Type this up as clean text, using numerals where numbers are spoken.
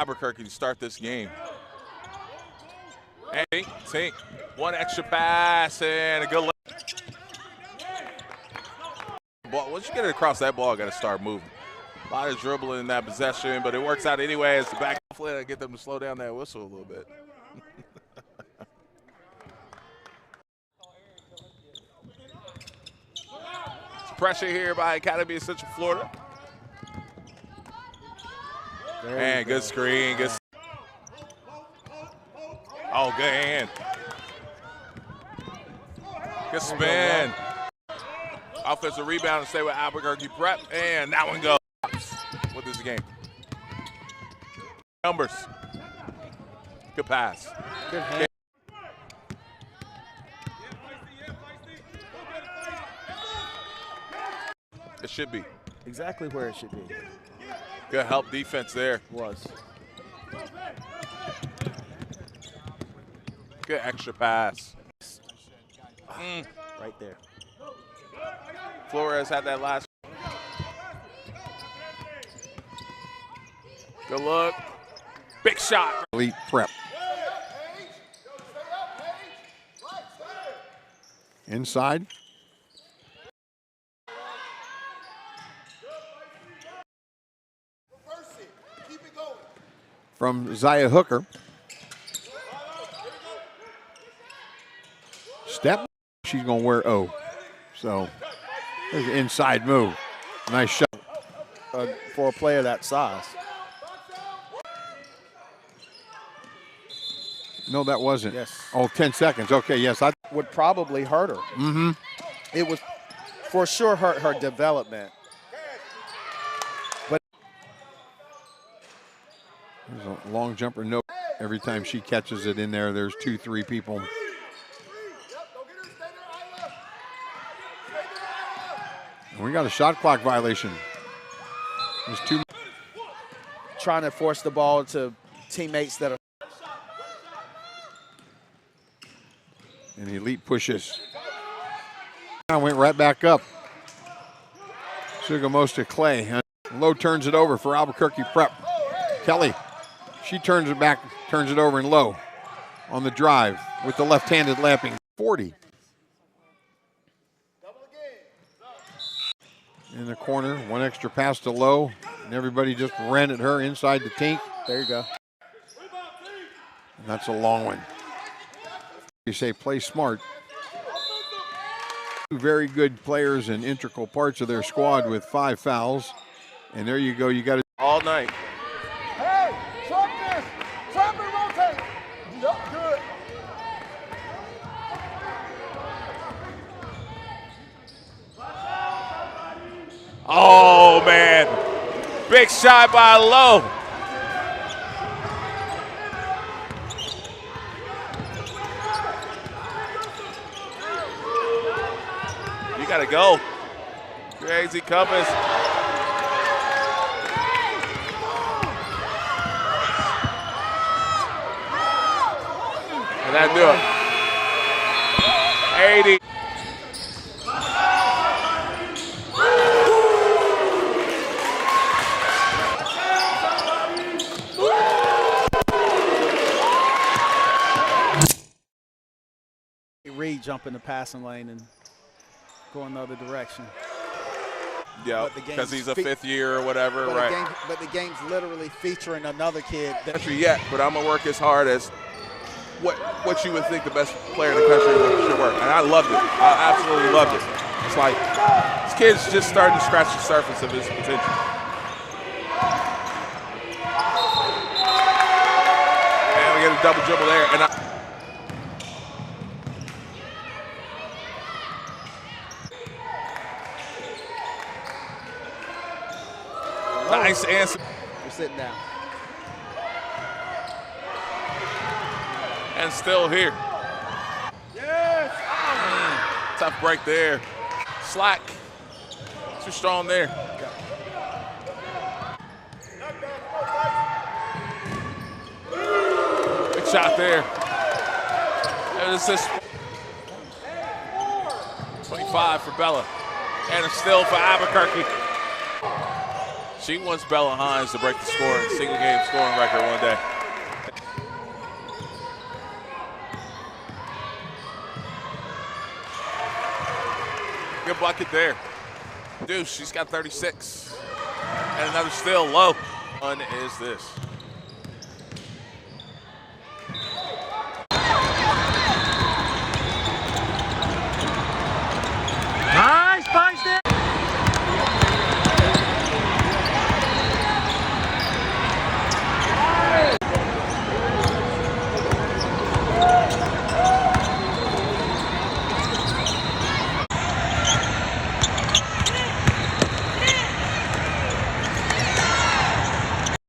Albuquerque to start this game. Hey, Tink, one extra pass and a good look. Once you get it across that ball, got to start moving. A lot of dribbling in that possession, but it works out anyway as the back. Hopefully I get them to slow down that whistle a little bit. Pressure here by Academy of Central Florida. And good screen. Good. Oh, good hand. Good spin. Offensive rebound and stay with Albuquerque Prep. And that one goes. What is the game? Numbers. Good pass. Good hand. It should be. Exactly where it should be. Good help defense there. Was. Good extra pass. Right there. Flores had that last. Good look. Big shot. Elite Prep. Inside. From Zaya Hooker. Step. She's going to wear O. So there's an inside move. Nice shot. For a player that size. No, that wasn't. Yes. Oh, 10 seconds. Okay, yes. I would probably hurt her. Mm-hmm. It would for sure hurt her development. But there's a long jumper. No, every time she catches it in there, there's 2-3 people. And we got a shot clock violation. There's two. Trying to force the ball to teammates that are. And Elite pushes. Went right back up. Sugamos to Clay. Lowe turns it over for Albuquerque Prep. Kelly, she turns it back, turns it over, and Lowe on the drive with the left-handed lapping. 40. In the corner, one extra pass to Lowe, and everybody just ran at her inside the Tink. There you go. And that's a long one. You say play smart. Two very good players and integral parts of their squad with 5 fouls. And there you go, you got it all night. Hey, trap this. Trap and rotate. Yep, good. Oh, man. Big shot by Lowe. You got to go. Crazy compass. And that do it. 80. Reed jump in the passing lane and go another direction. Yeah, because he's a 5th year or whatever, right? But the game's literally featuring another kid. Country yet, but I'm gonna work as hard as what you would think the best player in the country should work. And I loved it. I absolutely loved it. It's like this kid's just starting to scratch the surface of his potential. And we get a double dribble there, and nice answer. We're sitting down. And still here. Yes. Tough break there. Slack. Too strong there. Big shot there. And it's just 25 for Bella. And a steal for Albuquerque. She wants Bella Hines to break the single game scoring record one day. Good bucket there. Dude, she's got 36. And another steal. Lowe. One is this.